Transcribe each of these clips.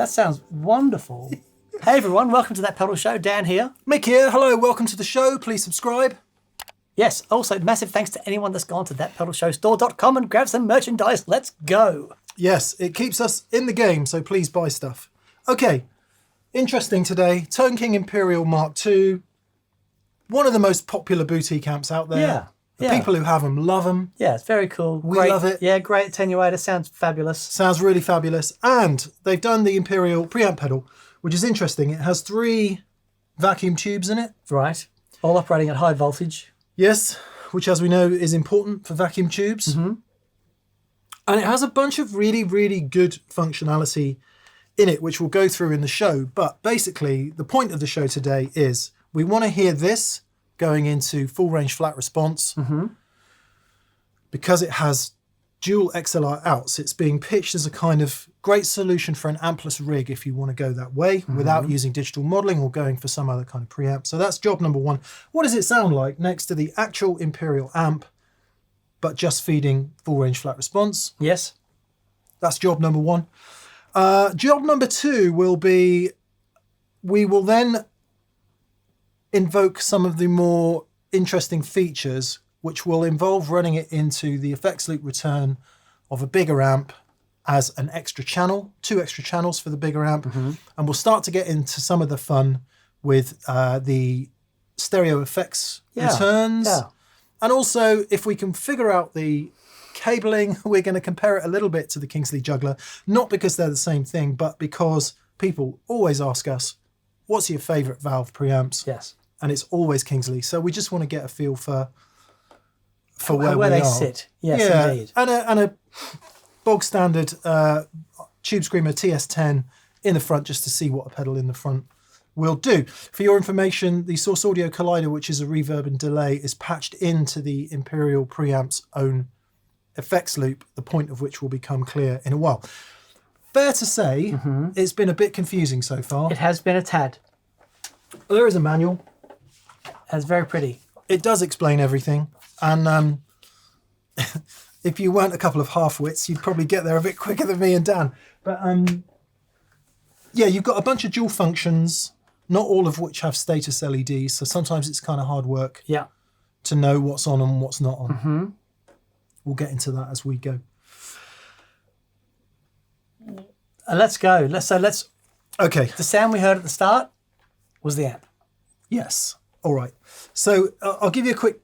That sounds wonderful. Hey everyone, welcome to That Pedal Show. Dan here. Mick here. Hello, welcome to the show. Please subscribe. Yes, also massive thanks to anyone that's gone to thatpedalshowstore.com and grabbed some merchandise. Let's go. Yes, it keeps us in the game, so please buy stuff. Okay, interesting today. Tone King Imperial Mark II. One of the most popular boutique amps out there. Yeah. The people who have them love them. Yeah, it's very cool. We love it. Yeah, great attenuator. Sounds fabulous. Sounds really fabulous. And they've done the Imperial Preamp pedal, which is interesting. It has 3 vacuum tubes in it. Right. All operating at high voltage. Yes, which as we know is important for vacuum tubes. Mm-hmm. And it has a bunch of really, really good functionality in it, which we'll go through in the show. But basically, the point of the show today is we want to hear this going into full range flat response. Mm-hmm. Because it has dual XLR outs, it's being pitched as a kind of great solution for an ampless rig if you want to go that way without using digital modeling or going for some other kind of preamp. So that's job number 1. What does it sound like next to the actual Imperial amp, but just feeding full range flat response? Yes. That's job number 1. Job number 2 will be, we will then invoke some of the more interesting features which will involve running it into the effects loop return of a bigger amp as an extra channel, 2 extra channels for the bigger amp. And we'll start to get into some of the fun with the stereo effects returns. Yeah. And also, if we can figure out the cabling, we're going to compare it a little bit to the Kingsley Juggler, not because they're the same thing, but because people always ask us, what's your favorite valve preamps? Yes. And it's always Kingsley. So we just want to get a feel for where they are. sit. Yes, yeah, indeed. And a bog standard Tube Screamer TS10 in the front, just to see what a pedal in the front will do. For your information, the Source Audio Collider, which is a reverb and delay, is patched into the Imperial Preamp's own effects loop, the point of which will become clear in a while. Fair to say, it's been a bit confusing so far. It has been a tad. There is a manual. It's very pretty. It does explain everything. And if you weren't a couple of half-wits, you'd probably get there a bit quicker than me and Dan. But yeah, you've got a bunch of dual functions, not all of which have status LEDs. So sometimes it's kind of hard work to know what's on and what's not on. We'll get into that as we go. Let's go. Let's. Okay. The sound we heard at the start was the amp. Yes. All right. So I'll give you a quick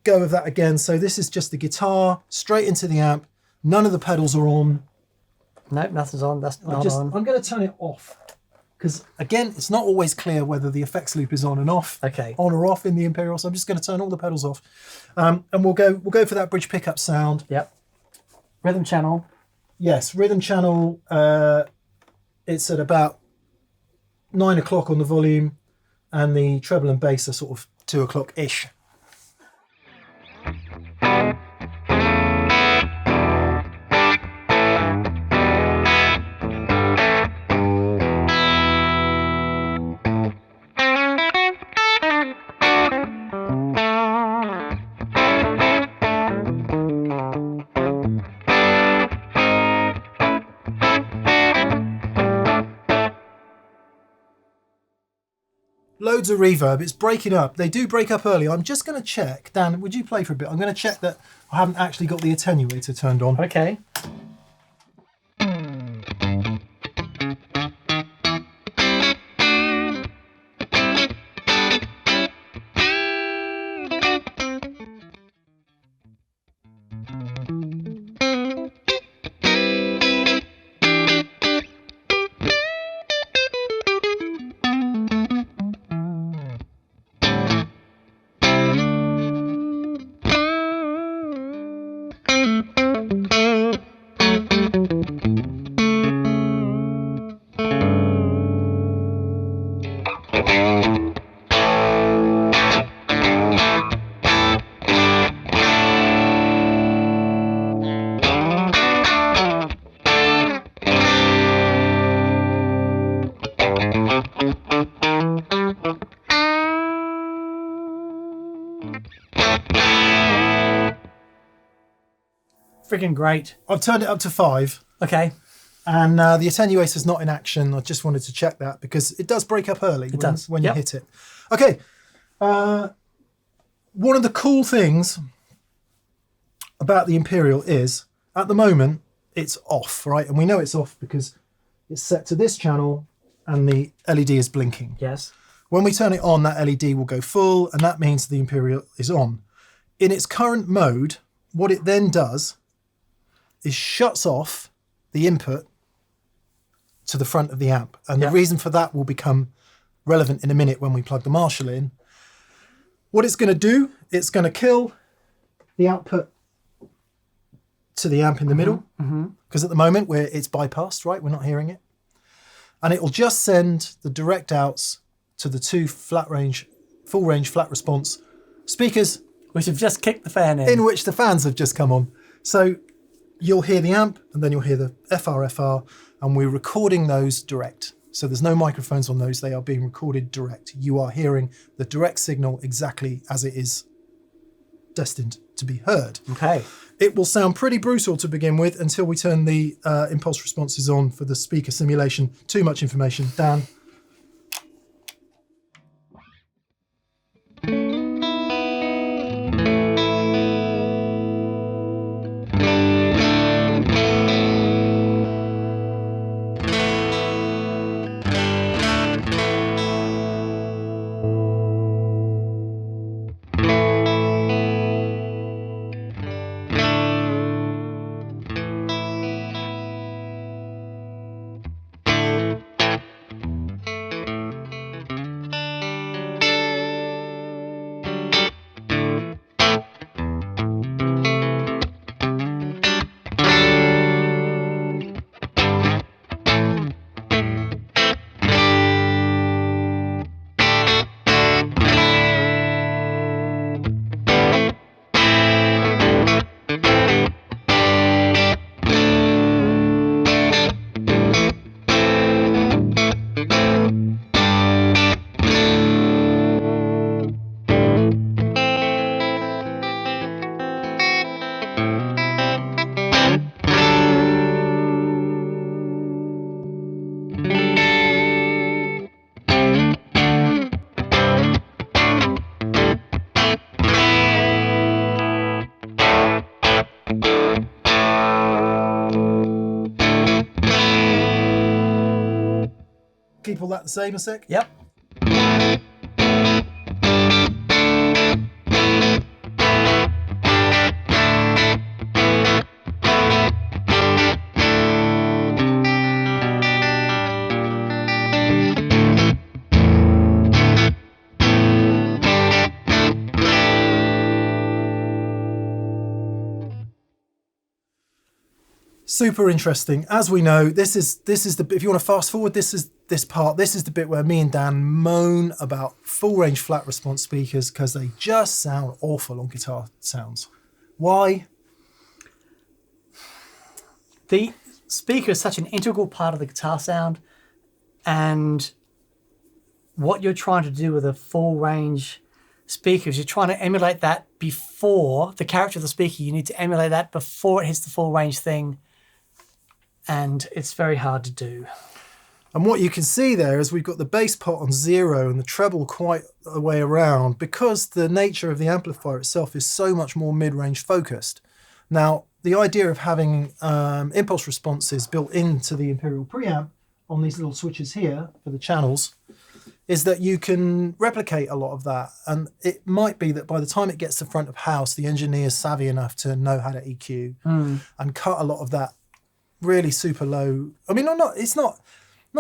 go of that again. So this is just the guitar straight into the amp. None of the pedals are on. Nope, nothing's on. That's not on. I'm going to turn it off because again, it's not always clear whether the effects loop is on and off. Okay. On or off in the Imperial. So I'm just going to turn all the pedals off, and we'll go for that bridge pickup sound. Yep. Rhythm channel. Yes, rhythm channel. It's at about 9 o'clock on the volume, and the treble and bass are sort of 2 o'clock ish. Loads of reverb. It's breaking up. They do break up early. I'm just going to check. Dan, would you play for a bit? I'm going to check that I haven't actually got the attenuator turned on. Okay. Freaking great. I've turned it up to 5. Okay. And the attenuator's not in action. I just wanted to check that because it does break up early when you hit it. Okay. One of the cool things about the Imperial is, at the moment, it's off, right? And we know it's off because it's set to this channel and the LED is blinking. Yes. When we turn it on, that LED will go full, and that means the Imperial is on. In its current mode, what it then does is shuts off the input to the front of the amp. And the reason for that will become relevant in a minute when we plug the Marshall in. What it's going to do, it's going to kill the output to the amp in the middle, because at the moment it's bypassed, right? We're not hearing it. And it will just send the direct outs to the two full range flat response speakers, which have just kicked the fan in which the fans have just come on. So you'll hear the amp and then you'll hear the FRFR, and we're recording those direct. So there's no microphones on those. They are being recorded direct. You are hearing the direct signal exactly as it is destined to be heard. Okay. It will sound pretty brutal to begin with until we turn the impulse responses on for the speaker simulation. Too much information. Dan. Keep all that the same a sec? Yep. Super interesting. As we know, this is the, if you want to fast forward, this is the bit where me and Dan moan about full range flat response speakers because they just sound awful on guitar sounds. Why? The speaker is such an integral part of the guitar sound, and what you're trying to do with a full range speaker is you're trying to emulate that before the character of the speaker. You need to emulate that before it hits the full range thing. And it's very hard to do. And what you can see there is we've got the bass pot on 0 and the treble quite a way around because the nature of the amplifier itself is so much more mid-range focused. Now, the idea of having impulse responses built into the Imperial Preamp on these little switches here for the channels is that you can replicate a lot of that. And it might be that by the time it gets to front of house, the engineer's savvy enough to know how to EQ and cut a lot of that really super low. I mean, it's not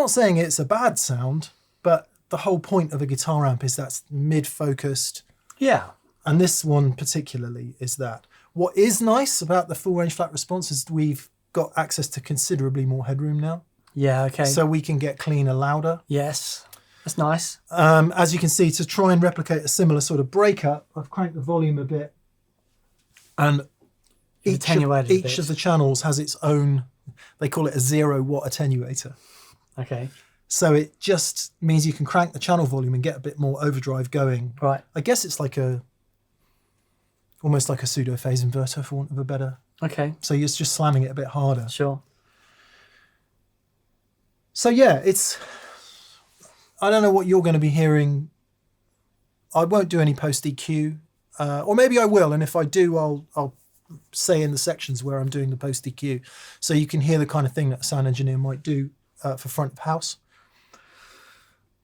saying it's a bad sound, but the whole point of a guitar amp is that's mid-focused. Yeah. And this one particularly is that. What is nice about the full range flat response is we've got access to considerably more headroom now. Yeah, okay. So we can get cleaner, louder. Yes, that's nice. As you can see, to try and replicate a similar sort of breakup, I've cranked the volume a bit. And each of the channels has its own, they call it a 0-watt attenuator. Okay. So it just means you can crank the channel volume and get a bit more overdrive going. Right. I guess it's like almost like a pseudo phase inverter, for want of a better. Okay. So you're just slamming it a bit harder. Sure. So yeah, I don't know what you're going to be hearing. I won't do any post EQ, or maybe I will, and if I do, I'll say in the sections where I'm doing the post EQ, so you can hear the kind of thing that a sound engineer might do for front of house.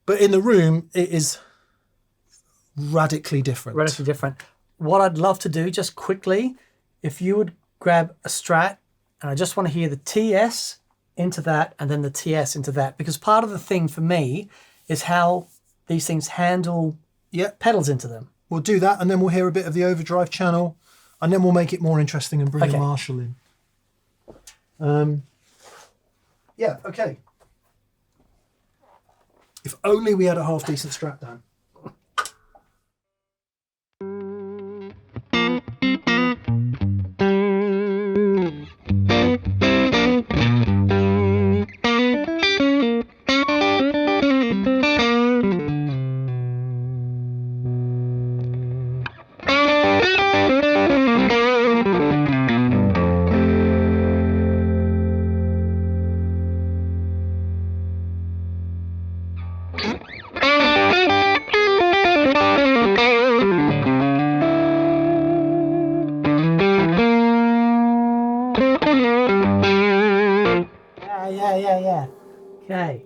But in the room, it is radically different. Radically different. What I'd love to do, just quickly, if you would grab a Strat, and I just want to hear the TS into that, and then the TS into that, because part of the thing for me is how these things handle pedals into them. We'll do that, and then we'll hear a bit of the overdrive channel, and then we'll make it more interesting and bring a Marshall in. Yeah, okay. If only we had a half decent Strat, Dan. Yeah. Okay.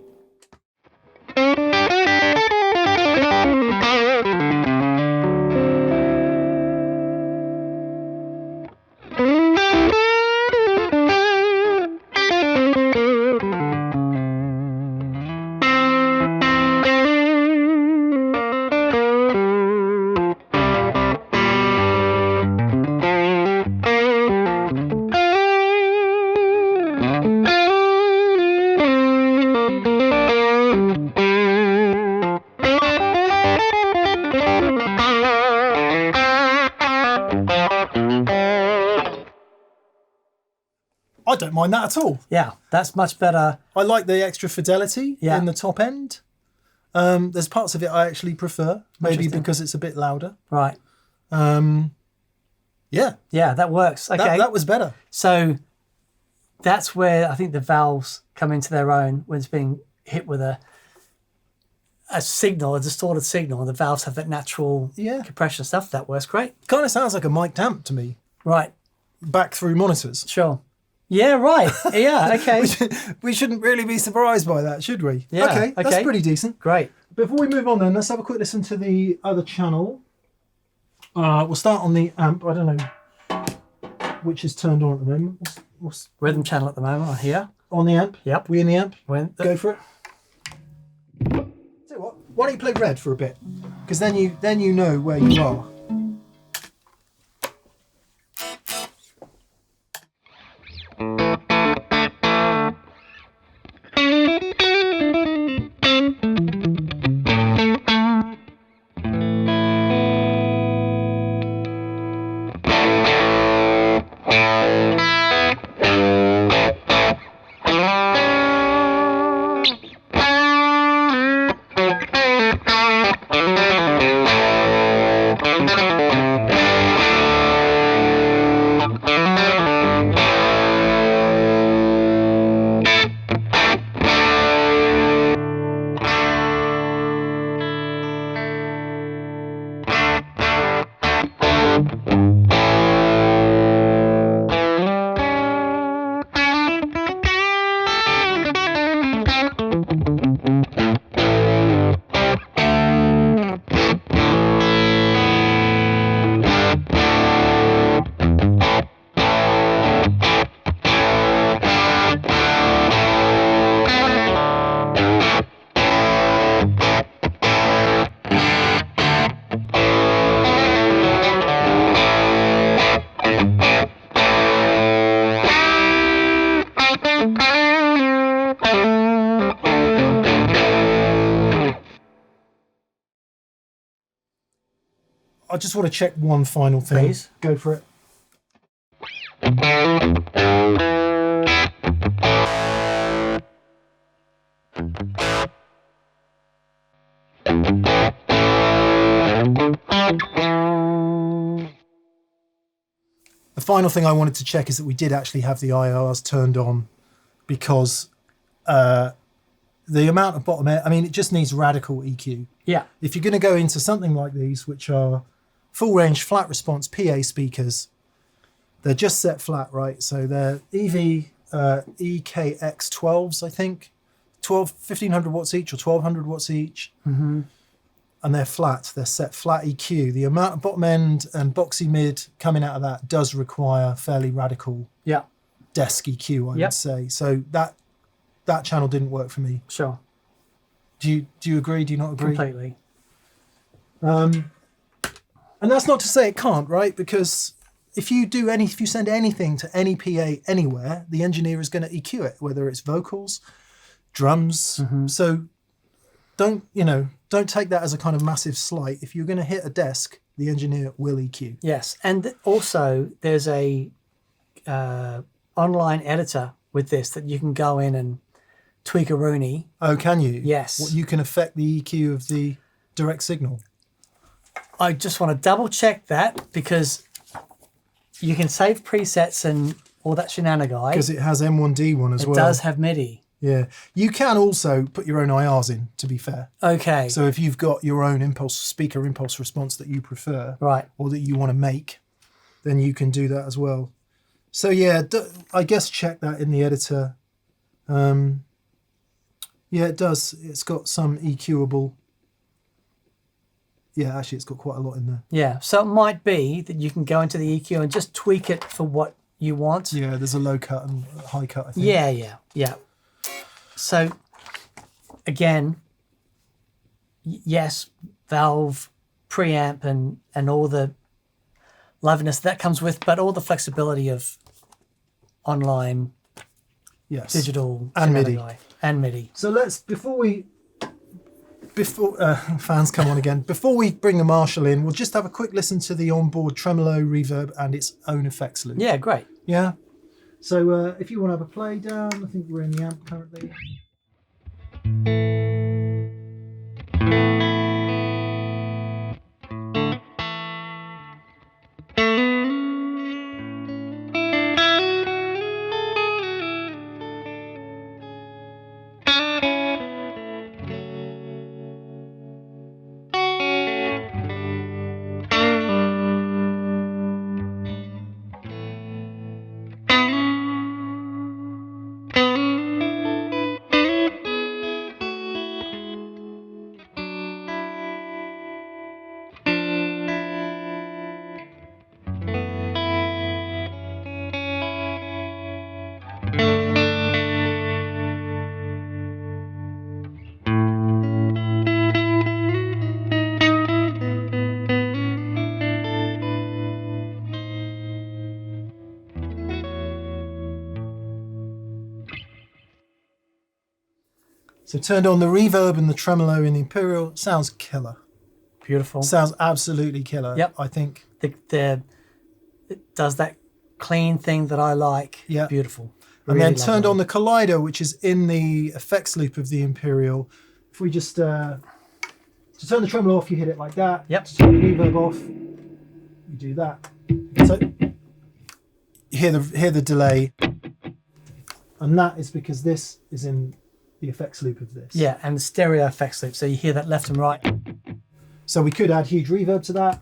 I don't mind that at all. Yeah, that's much better. I like the extra fidelity in the top end. There's parts of it I actually prefer, maybe because it's a bit louder. Right. Yeah. Yeah, that works. Okay. That was better. So that's where I think the valves come into their own when it's being hit with a signal, a distorted signal, and the valves have that natural compression stuff. That works great. Kind of sounds like a mic amp to me. Right. Back through monitors. Sure. Yeah, right. Yeah, okay. We shouldn't really be surprised by that, should we? Yeah, okay, that's pretty decent. Great. Before we move on then, let's have a quick listen to the other channel. We'll start on the amp. I don't know which is turned on at the moment. What's rhythm channel at the moment on here. On the amp? Yep. We in the amp? Go for it. Tell you what, why don't you play red for a bit? Because then you know where you are. I just want to check one final thing. Please. Go for it. The final thing I wanted to check is that we did actually have the IRs turned on, because the amount of bottom end, I mean, it just needs radical EQ. Yeah. If you're going to go into something like these, which are full range flat response PA speakers, they're just set flat, right? So they're EV EKX 12s, I think, 1500 watts each or 1200 watts each. Mm-hmm. And they're flat, they're set flat EQ. The amount of bottom end and boxy mid coming out of that does require fairly radical desk EQ, I would say. So that channel didn't work for me. Sure. Do you agree? Do you not agree? Completely. And that's not to say it can't, right? Because if you send anything to any PA anywhere, the engineer is going to EQ it, whether it's vocals, drums. Mm-hmm. So don't take that as a kind of massive slight. If you're going to hit a desk, the engineer will EQ. Yes, and also there's a online editor with this that you can go in and tweak a Rooney. Oh, can you? Yes. What, you can affect the EQ of the direct signal. I just want to double check that because you can save presets and all that shenanigan. Because it has M1D1 as well. It does have MIDI. Yeah. You can also put your own IRs in, to be fair. Okay. So if you've got your own speaker impulse response that you prefer, right, or that you want to make, then you can do that as well. So yeah, I guess check that in the editor. Yeah, it does. It's got some EQable. Yeah, actually, it's got quite a lot in there. Yeah, so it might be that you can go into the EQ and just tweak it for what you want. Yeah, there's a low cut and a high cut, I think. Yeah. So, again, yes, Valve preamp and all the loveliness that comes with, but all the flexibility of online, digital, and MIDI. And MIDI. So let's, before fans come on again, before we bring the Marshall in, we'll just have a quick listen to the onboard tremolo, reverb, and its own effects loop. Yeah, great. Yeah. So if you want to have a play down, I think we're in the amp currently. So turned on the reverb and the tremolo in the Imperial. Sounds killer. Beautiful. Sounds absolutely killer. Yep. I think. It does that clean thing that I like. Yeah. Beautiful. And Really then turned lovely. on the collider, which is in the effects loop of the Imperial. If we just to turn the tremolo off, you hit it like that. Yep. To turn the reverb off, you do that. So you hear the delay, and that is because this is in the effects loop of this. Yeah, and the stereo effects loop, so you hear that left and right. So we could add huge reverb to that.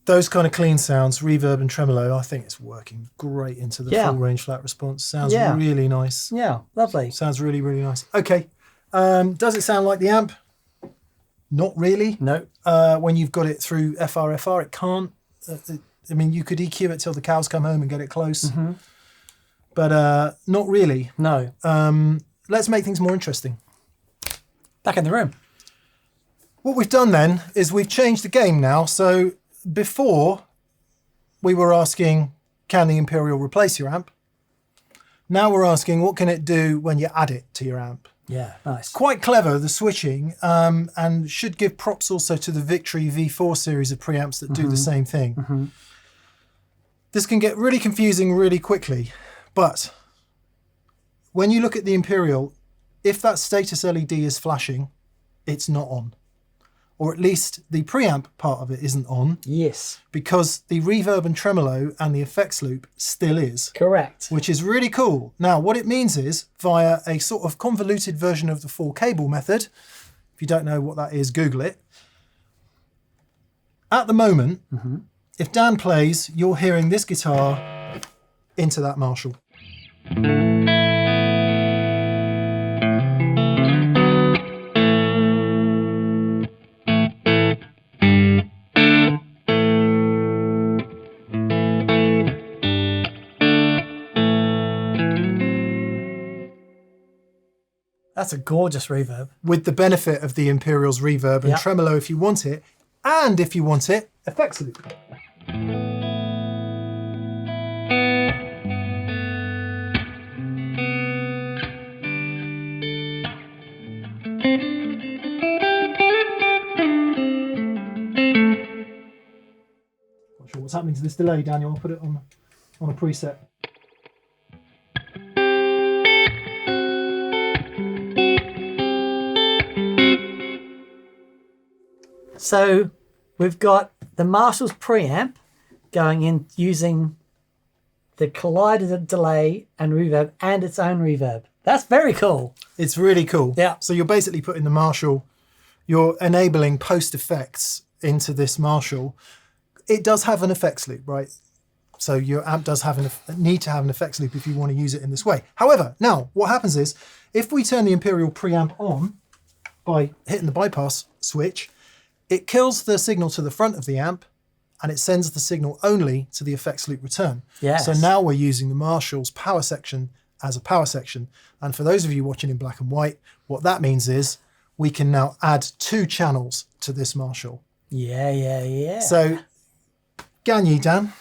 those kind of clean sounds, reverb and tremolo, I think it's working great into the full range flat response. Sounds really nice. Yeah, lovely. Sounds really, really nice. Okay. Does it sound like the amp? Not really. No. When you've got it through FRFR, it can't. I mean, you could EQ it till the cows come home and get it close. But not really. No. Let's make things more interesting. Back in the room. What we've done then is we've changed the game now. So before we were asking, can the Imperial replace your amp? Now we're asking, what can it do when you add it to your amp? Yeah, nice. Quite clever, the switching, and should give props also to the Victory V4 series of preamps that do the same thing. This can get really confusing really quickly, but when you look at the Imperial, if that status LED is flashing, it's not on. Or at least the preamp part of it isn't on. Yes. Because the reverb and tremolo and the effects loop still is. Correct. Which is really cool. Now, what it means is, via a sort of convoluted version of the 4-cable method, if you don't know what that is, Google it. At the moment, if Dan plays, you're hearing this guitar into that Marshall. That's a gorgeous reverb. With the benefit of the Imperial's reverb and tremolo if you want it, and if you want it, effects loop. Not sure what's happening to this delay, Daniel. I'll put it on a preset. So we've got the Marshall's preamp going in using the collider delay and reverb and its own reverb. That's very cool. It's really cool. Yeah. So you're basically putting the Marshall, you're enabling post effects into this Marshall. It does have an effects loop, right? So your amp does have need to have an effects loop if you want to use it in this way. However, now what happens is if we turn the Imperial preamp on by hitting the bypass switch, it kills the signal to the front of the amp and it sends the signal only to the effects loop return. Yes. So now we're using the Marshall's power section as a power section. And for those of you watching in black and white, what that means is we can now add 2 channels to this Marshall. Yeah. So, Gagne, Dan.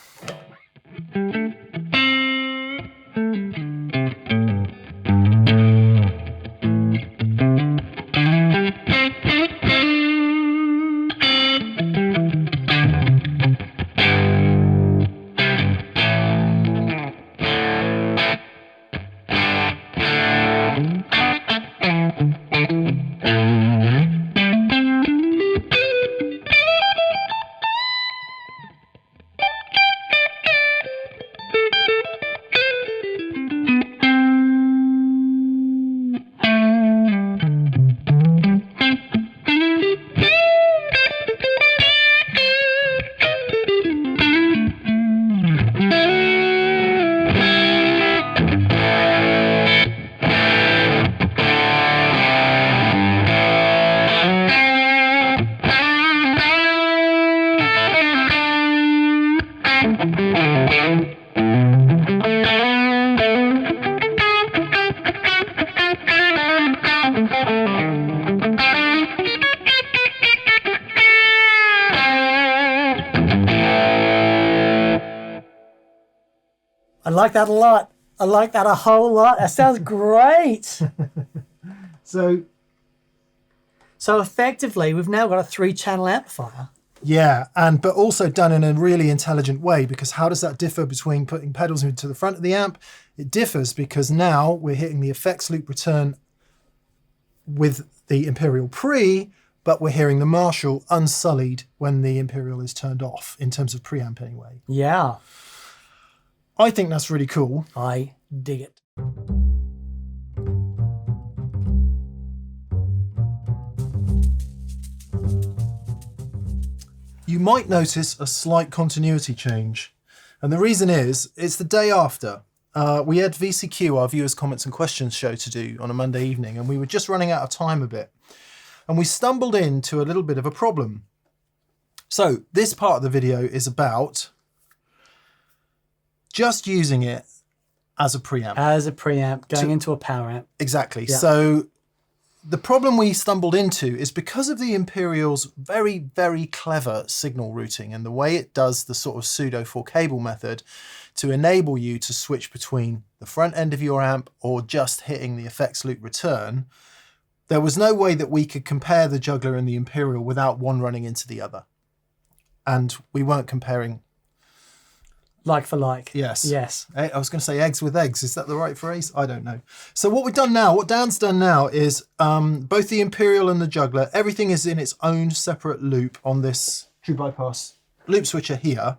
I like that a lot. I like that a whole lot. That sounds great. So effectively, we've now got a 3-channel amplifier. yeah, but also done in a really intelligent way, because how does that differ between putting pedals into the front of the amp? It differs because now we're hitting the effects loop return with the Imperial Pre, but we're hearing the Marshall unsullied when the Imperial is turned off, in terms of preamp anyway. Yeah. I think that's really cool. I dig it. You you might notice a slight continuity change. And the reason is, it's the day after. We had VCQ, our Viewers Comments and Questions show, to do on a Monday evening, and we were just running out of time a bit. And we stumbled into a little bit of a problem. So this part of the video is about just using it as a preamp. As a preamp, going into a power amp. Exactly. Yeah. So the problem we stumbled into is because of the Imperial's very, very clever signal routing and the way it does the sort of pseudo 4-cable method to enable you to switch between the front end of your amp or just hitting the effects loop return, there was no way that we could compare the Juggler and the Imperial without one running into the other. And we weren't comparing. Like for like. Yes. Yes. I was going to say eggs with eggs. Is that the right phrase? I don't know. So what we've done now, what Dan's done now is both the Imperial and the Juggler, everything is in its own separate loop on this true bypass loop switcher here.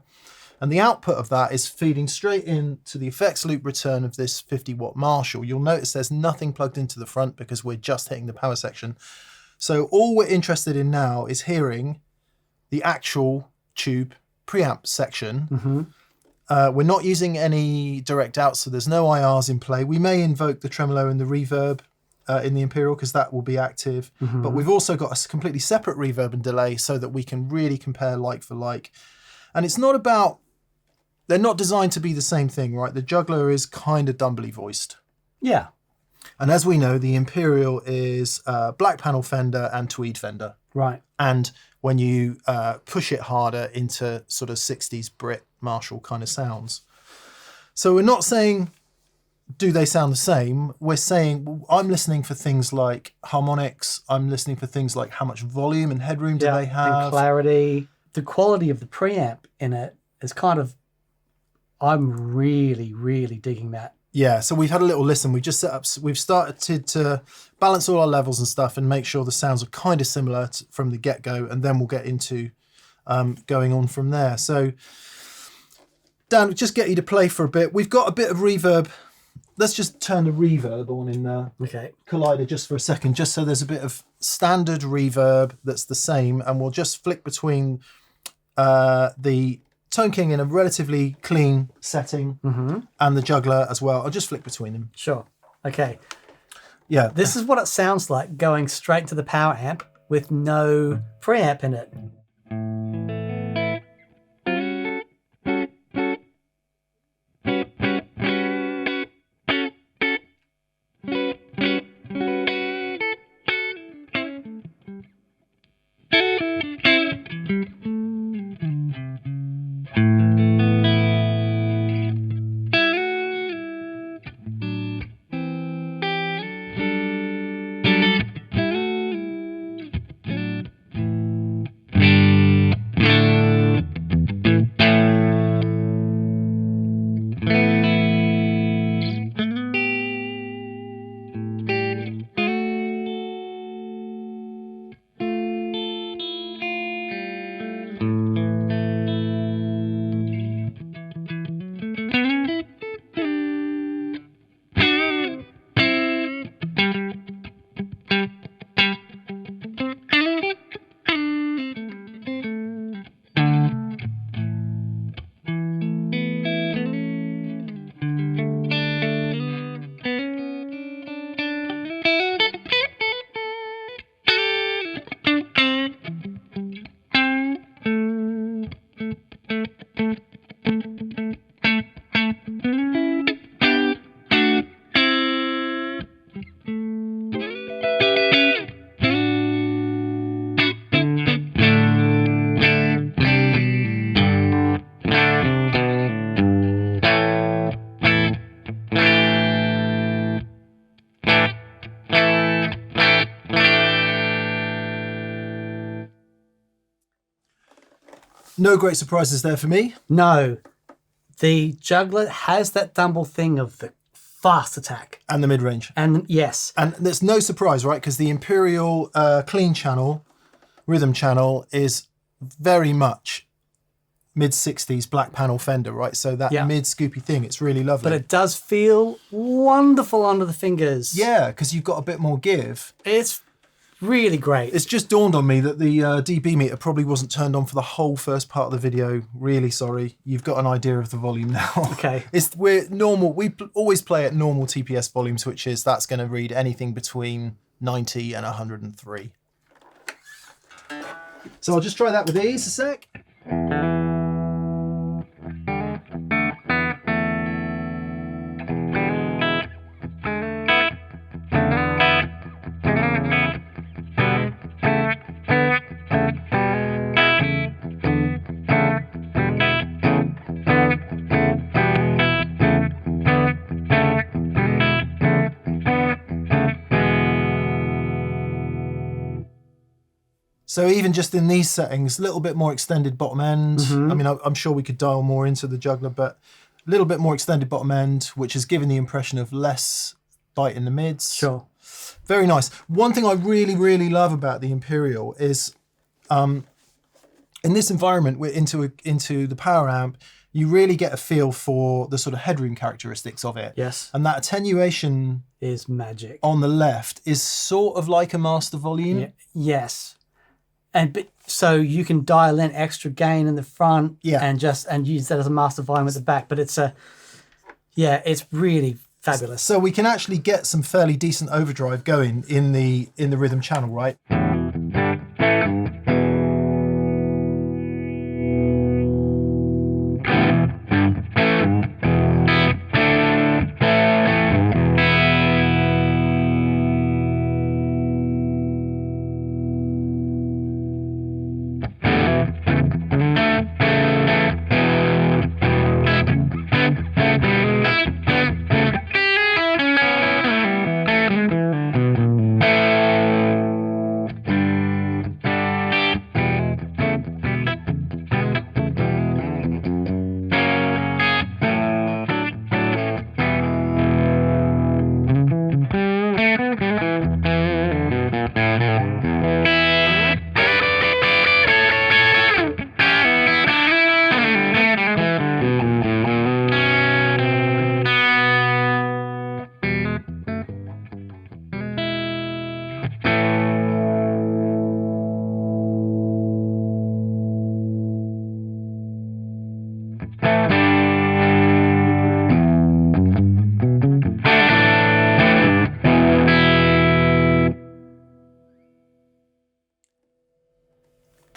And the output of that is feeding straight into the effects loop return of this 50-watt Marshall. You'll notice there's nothing plugged into the front because we're just hitting the power section. So all we're interested in now is hearing the actual tube preamp section. Mm-hmm. We're not using any direct out, so there's no IRs in play. We may invoke the tremolo and the reverb in the Imperial because that will be active. Mm-hmm. But we've also got a completely separate reverb and delay so that we can really compare like for like. And it's not about, they're not designed to be the same thing, right? The Juggler is kind of dumbly voiced. Yeah. And as we know, the Imperial is black panel Fender and Tweed Fender. Right. And when you push it harder into sort of 60s Brit Marshall kind of sounds. So we're not saying, do they sound the same? We're saying, well, I'm listening for things like harmonics. I'm listening for things like how much volume and headroom do they have. And clarity. The quality of the preamp in it is kind of, I'm really, really digging that. Yeah, so we've had a little listen. We've just set up, we've started to balance all our levels and stuff and make sure the sounds are kind of similar from the get-go, and then we'll get into going on from there. So, Dan, just get you to play for a bit. We've got a bit of reverb. Let's just turn the reverb on in Okay. Collider just for a second, just so there's a bit of standard reverb that's the same, and we'll just flick between the Tone King in a relatively clean setting and the Juggler as well. I'll just flick between them. Sure. Okay. Yeah. This is what it sounds like going straight to the power amp with no preamp in it. No great surprises there for me. No. The Juggler has that dumble thing of the fast attack. And the mid-range. And yes. And there's no surprise, right? Because the Imperial clean channel, rhythm channel, is very much mid-60s black panel Fender, right? So that mid-scoopy thing, it's really lovely. But it does feel wonderful under the fingers. Yeah, because you've got a bit more give. It's really great. It's just dawned on me that the dB meter probably wasn't turned on for the whole first part of the video. Really sorry. You've got an idea of the volume now. Okay. We're normal. We always play at normal TPS volume switches. That's going to read anything between 90 and 103. So I'll just try that with these a sec. So even just in these settings, a little bit more extended bottom end. I mean, I'm sure we could dial more into the Juggler, but a little bit more extended bottom end, which has given the impression of less bite in the mids. Sure. Very nice. One thing I really, really love about the Imperial is in this environment, we're into the power amp, you really get a feel for the sort of headroom characteristics of it. Yes. And that attenuation Is magic. on the left is sort of like a master volume. Yeah. Yes. So you can dial in extra gain in the front and use that as a master volume at the back. But it's really fabulous. So we can actually get some fairly decent overdrive going in the rhythm channel, right?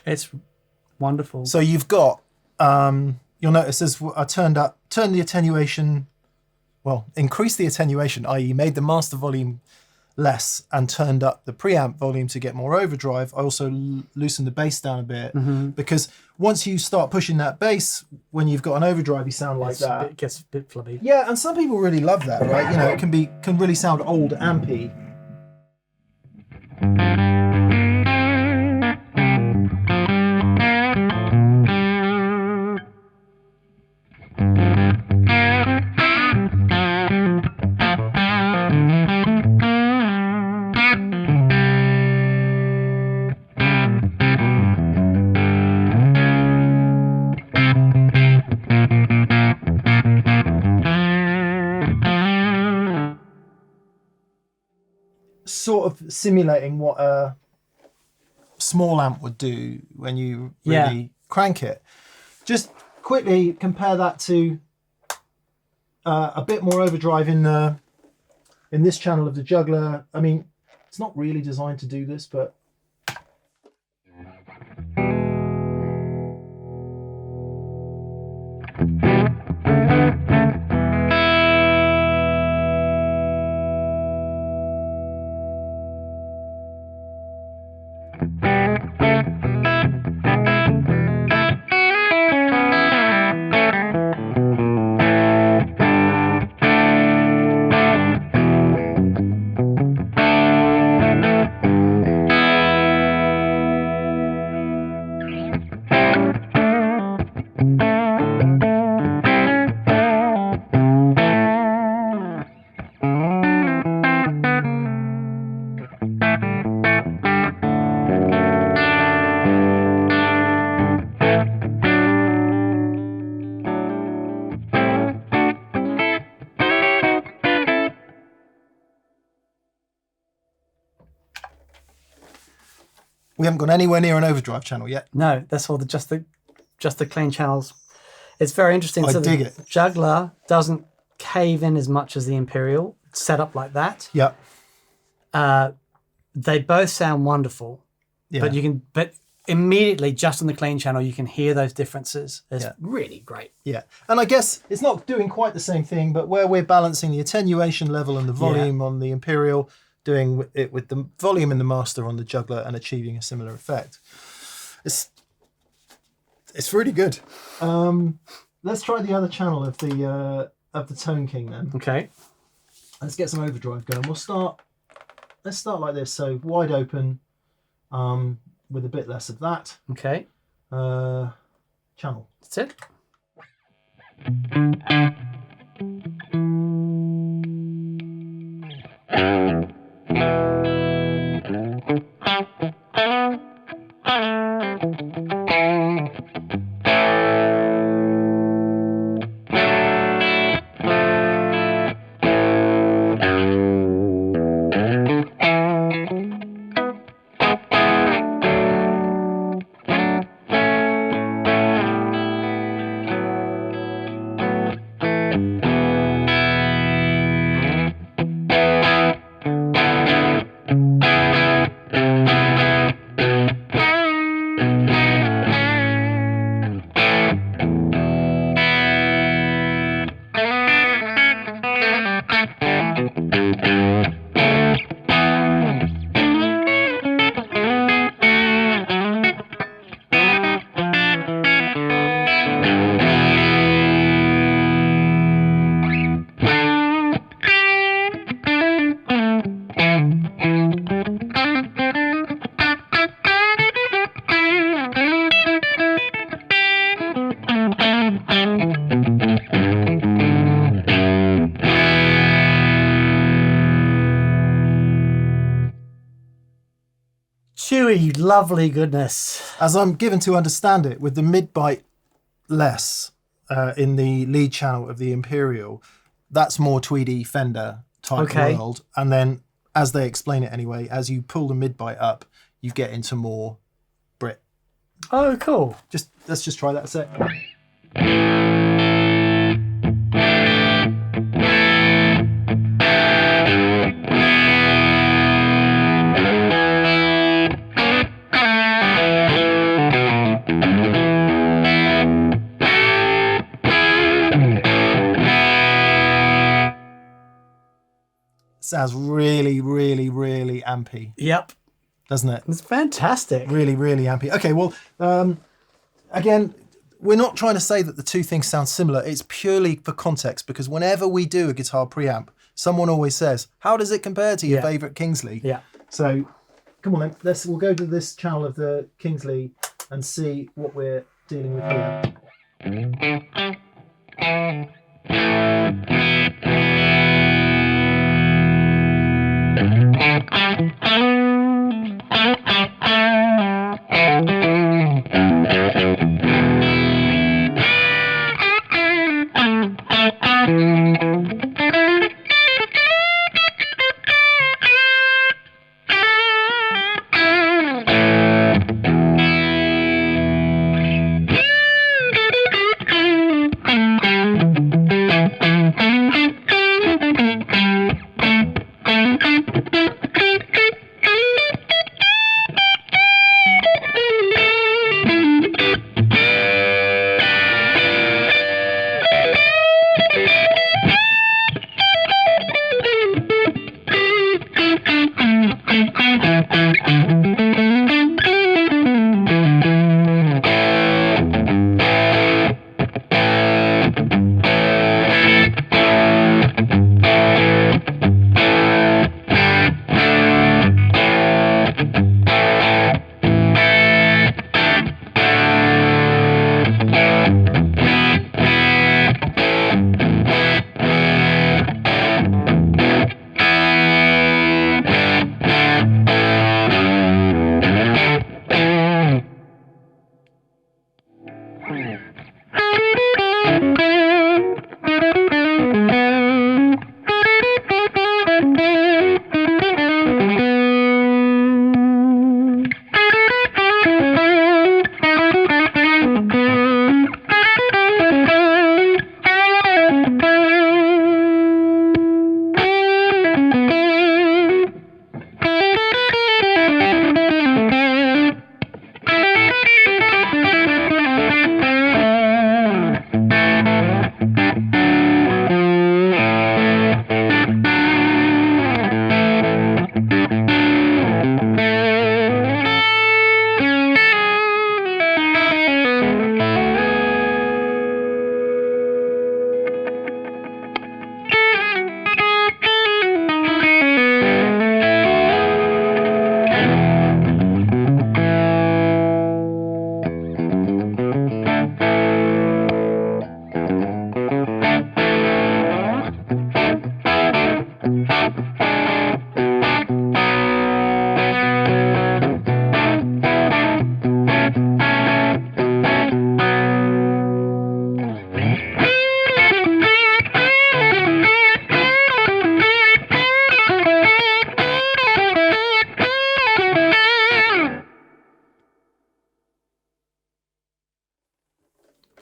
It's wonderful. So you've got, you'll notice as I turned the attenuation, increased the attenuation, i.e. made the master volume less and turned up the preamp volume to get more overdrive. I also loosened the bass down a bit because once you start pushing that bass, when you've got an overdrive, you sound like that. It gets a bit flubby. Yeah, and some people really love that, right? You know, it can really sound old ampy. Sort of simulating what a small amp would do when you really crank it. Just quickly compare that to a bit more overdrive in this channel of the Juggler. I mean, it's not really designed to do this, but We haven't gone anywhere near an overdrive channel yet. No, that's all just the clean channels. It's very interesting. I So dig the it. Juggler doesn't cave in as much as the Imperial. It's set up like that. Yeah. They both sound wonderful, Yeah. but immediately just on the clean channel you can hear those differences. It's Yeah. really great. Yeah. And I guess it's not doing quite the same thing, but where we're balancing the attenuation level and the volume on the Imperial, doing it with the volume in the master on the Juggler and achieving a similar effect. It's really good. Let's try the other channel of the Tone King then. Okay. Let's get some overdrive going. Let's start like this. So wide open, with a bit less of that. Okay. Channel. That's it. Chewy, lovely goodness. As I'm given to understand it, with the mid-bite less in the lead channel of the Imperial, that's more Tweedy Fender type world. And then, as they explain it anyway, as you pull the mid-bite up, you get into more Brit. Oh, cool. Let's just try that a sec. Sounds really, really, really ampy. Yep. Doesn't it? It's fantastic. Really, really ampy. Okay, well, again, we're not trying to say that the two things sound similar. It's purely for context, because whenever we do a guitar preamp, someone always says, how does it compare to your favourite Kingsley? Yeah. So, come on then, we'll go to this channel of the Kingsley and see what we're dealing with here.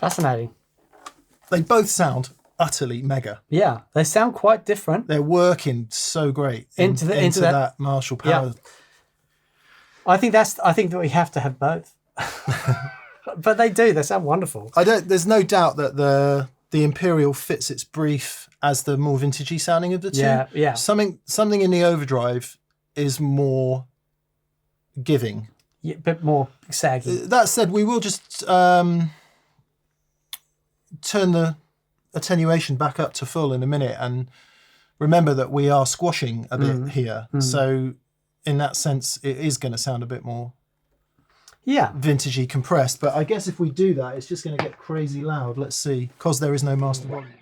Fascinating. They both sound utterly mega. Yeah, they sound quite different. They're working so great into that Marshall power. Yeah. I think that we have to have both. But they do. They sound wonderful. There's no doubt that the Imperial fits its brief as the more vintagey sounding of the two. Yeah, yeah. Something in the overdrive is more giving. Yeah, a bit more saggy. That said, we will just turn the attenuation back up to full in a minute, and remember that we are squashing a bit here. So in that sense, it is going to sound a bit more vintagey compressed. But I guess if we do that, it's just going to get crazy loud. Let's see, because there is no master volume.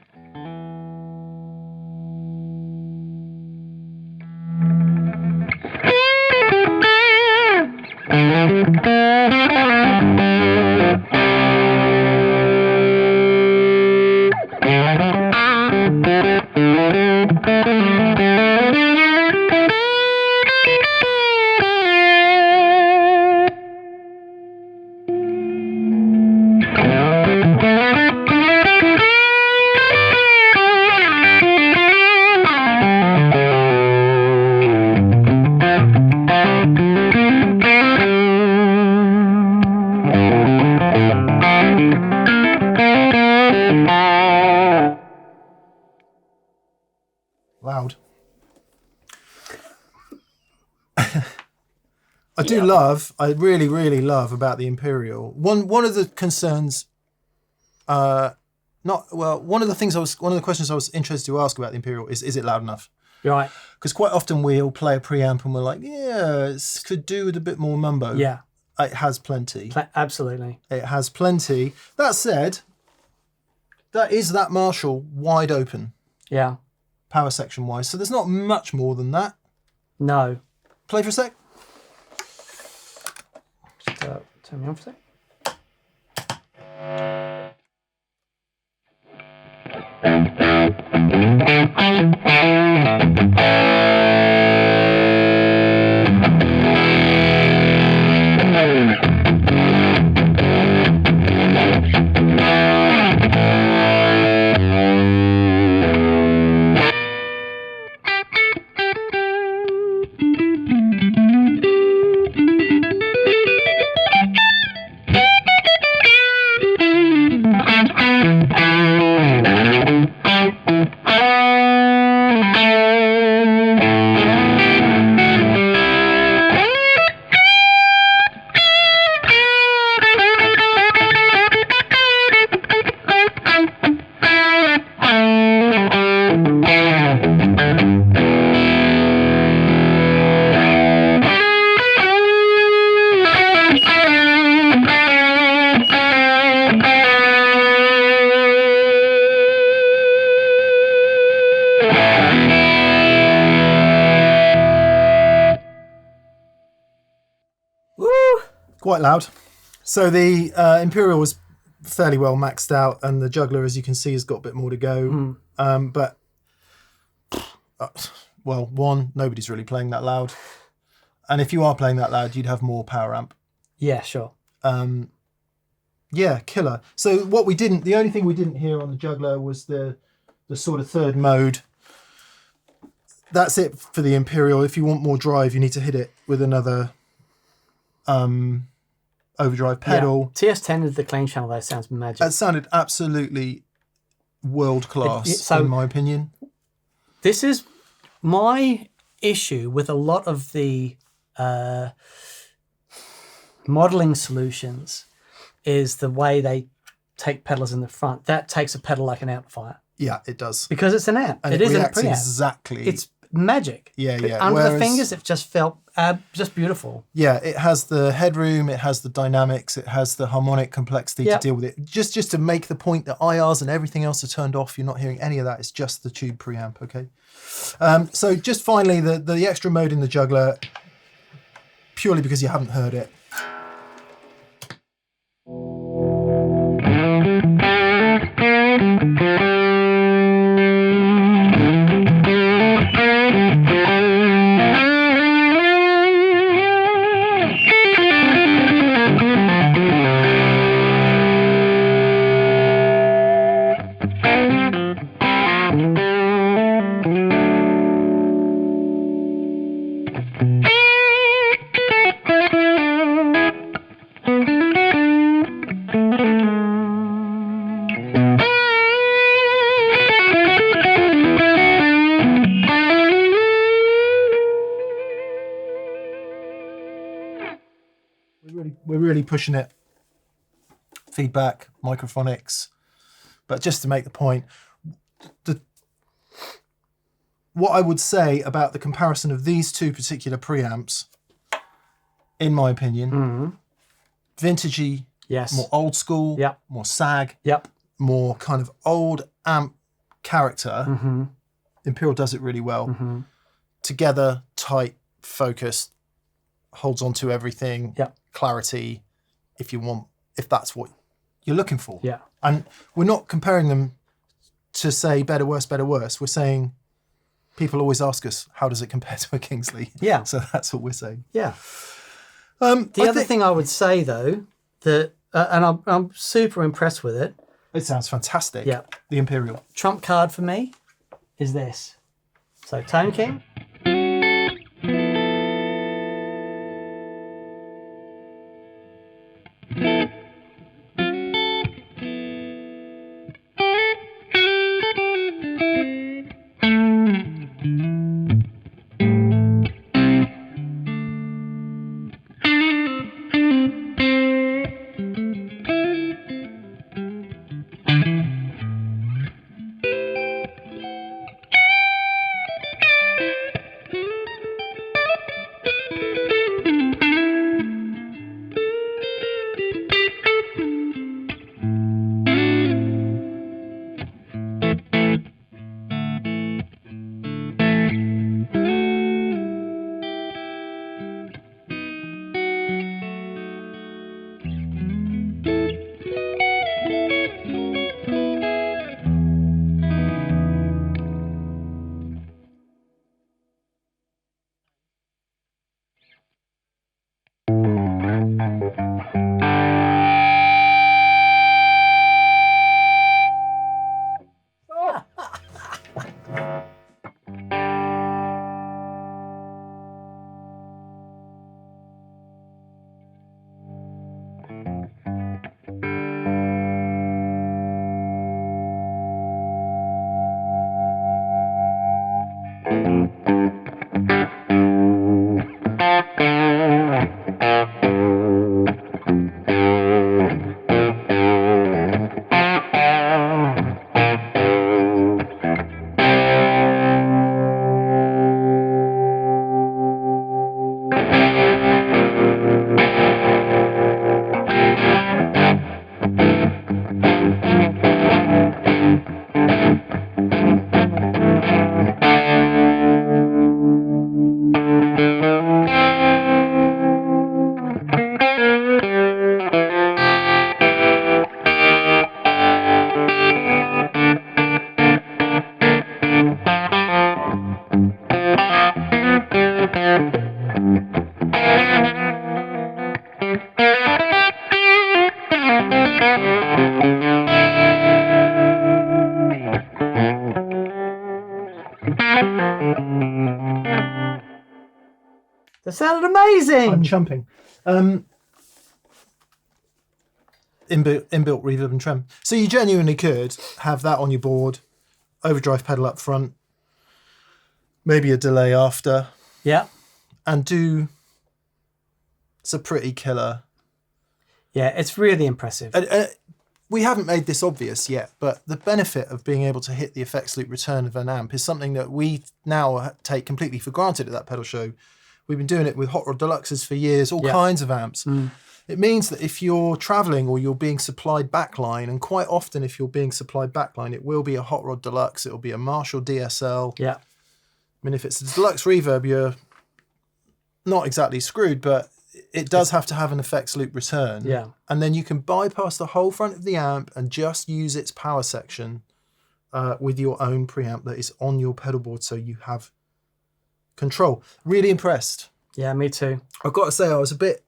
Loud. I really, really love about the Imperial. One of the concerns, one of the questions I was interested to ask about the Imperial is it loud enough? Right. Because quite often we'll play a preamp and we're like, yeah, it could do with a bit more mumbo. Yeah. It has plenty. Absolutely. It has plenty. That said, that Marshall wide open. Yeah. Power section wise. So there's not much more than that. No. Play for a sec. Just, turn me on for a sec. Quite loud. So the Imperial was fairly well maxed out, and the Juggler, as you can see, has got a bit more to go. One, nobody's really playing that loud. And if you are playing that loud, you'd have more power amp. Yeah, sure. Yeah, killer. So the only thing we didn't hear on the Juggler was the sort of third mode. That's it for the Imperial. If you want more drive, you need to hit it with another overdrive pedal. Yeah. TS10 is the clean channel, though. Sounds magic. That sounded absolutely world class, in my opinion. This is my issue with a lot of the modeling solutions is the way they take pedals in the front. That takes a pedal like an amplifier. Yeah, it does. Because it's an amp. And it isn't a preamp. Exactly. It's magic. Yeah, yeah. Under the fingers, it just felt just beautiful. Yeah, it has the headroom, it has the dynamics, it has the harmonic complexity to deal with it. Just to make the point that IRs and everything else are turned off, you're not hearing any of that. It's just the tube preamp, okay? So just finally, the extra mode in the Juggler, purely because you haven't heard it. We're really pushing it. Feedback, microphonics. But just to make the point, what I would say about the comparison of these two particular preamps, in my opinion, vintagey, Yes. more old school, Yep. more sag, Yep. more kind of old amp character. Imperial does it really well. Together, tight, focused, holds on to everything. Yep. Clarity, if that's what you're looking for. Yeah. And we're not comparing them to say better, worse, better, worse. We're saying people always ask us, how does it compare to a Kingsley? Yeah. So that's what we're saying. Yeah. The other thing I would say though, that and I'm super impressed with it. It sounds fantastic. Yeah. The Imperial. Trump card for me is this. So Tone King. That sounded amazing. I'm chumping. Inbuilt reverb and trem. So you genuinely could have that on your board, overdrive pedal up front, maybe a delay after, Yeah. and do. It's a pretty killer. Yeah, it's really impressive. We haven't made this obvious yet, but the benefit of being able to hit the effects loop return of an amp is something that we now take completely for granted at that pedal show. We've been doing it with Hot Rod Deluxes for years, all kinds of amps. It means that if you're traveling or you're being supplied backline, and quite often if you're being supplied backline, it will be a Hot Rod Deluxe, it'll be a Marshall DSL. Yeah. I mean, if it's a deluxe reverb, you're not exactly screwed, but it does have to have an effects loop return. Yeah. And then you can bypass the whole front of the amp and just use its power section with your own preamp that is on your pedal board, so you have control. Really impressed. Yeah, me too. I've got to say, I was a bit,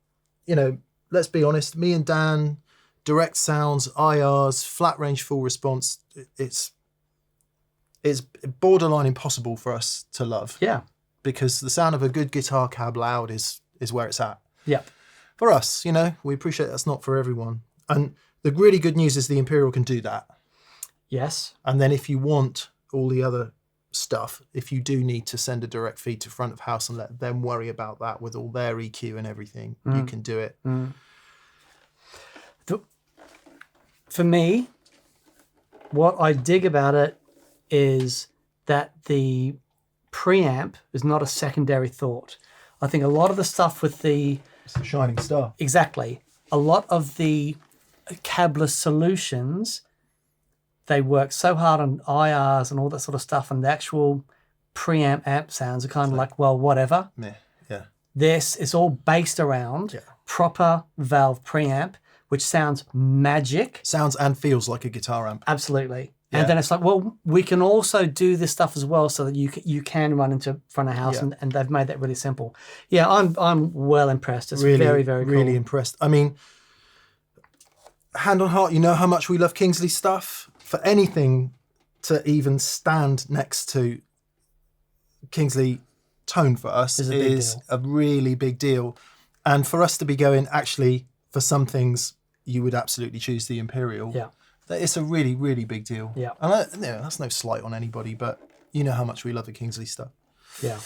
let's be honest, me and Dan, direct sounds, IRs, flat range full response, it's borderline impossible for us to love. Yeah. Because the sound of a good guitar cab loud is where it's at. Yeah. For us, we appreciate that's not for everyone. And the really good news is the Imperial can do that. Yes. And then if you want all the other stuff, if you do need to send a direct feed to front of house and let them worry about that with all their EQ and everything, you can do it. for me, what I dig about it is that the preamp is not a secondary thought. I think a lot of the stuff with the... It's the shining star. Exactly. A lot of the cabless solutions, they work so hard on IRs and all that sort of stuff, and the actual preamp amp sounds are kind of like, well, whatever. Yeah. This is all based around proper valve preamp, which sounds magic. Sounds and feels like a guitar amp. Absolutely. Yeah. And then it's like, well, we can also do this stuff as well, so that you can run into front of house, and they've made that really simple. Yeah, I'm well impressed. It's really, very, very cool. Really impressed. I mean, hand on heart, you know how much we love Kingsley stuff. For anything to even stand next to Kingsley tone for us is a really big deal. And for us to be going, actually, for some things, you would absolutely choose the Imperial. Yeah. It's a really, really big deal. Yeah. And that's no slight on anybody, but you know how much we love the Kingsley stuff. Yeah.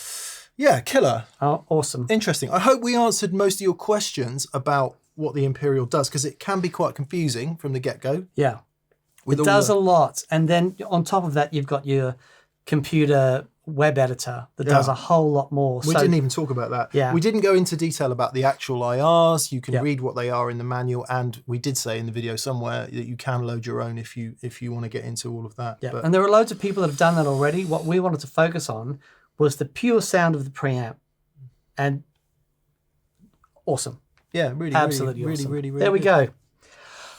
Yeah, killer. Oh, awesome. Interesting. I hope we answered most of your questions about what the Imperial does, because it can be quite confusing from the get-go. Yeah. It does a lot. And then on top of that, you've got your computer web editor that does a whole lot more. We didn't even talk about that. Yeah. We didn't go into detail about the actual IRs. You can read what they are in the manual, and we did say in the video somewhere that you can load your own if you want to get into all of that. Yeah. And there are loads of people that have done that already. What we wanted to focus on was the pure sound of the preamp. And awesome. Yeah, really, absolutely really, awesome. really, really, there we go.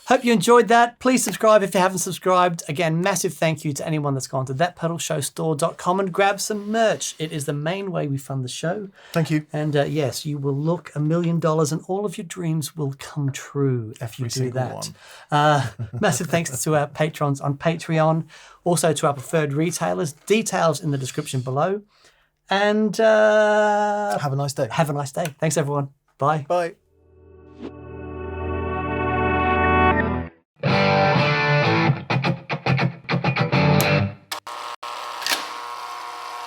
Hope you enjoyed that. Please subscribe if you haven't subscribed. Again, massive thank you to anyone that's gone to thatpedalshowstore.com and grabbed some merch. It is the main way we fund the show. Thank you. And yes, you will look $1 million and all of your dreams will come true if you do that. Massive thanks to our patrons on Patreon, also to our preferred retailers. Details in the description below. And have a nice day. Have a nice day. Thanks, everyone. Bye. Bye.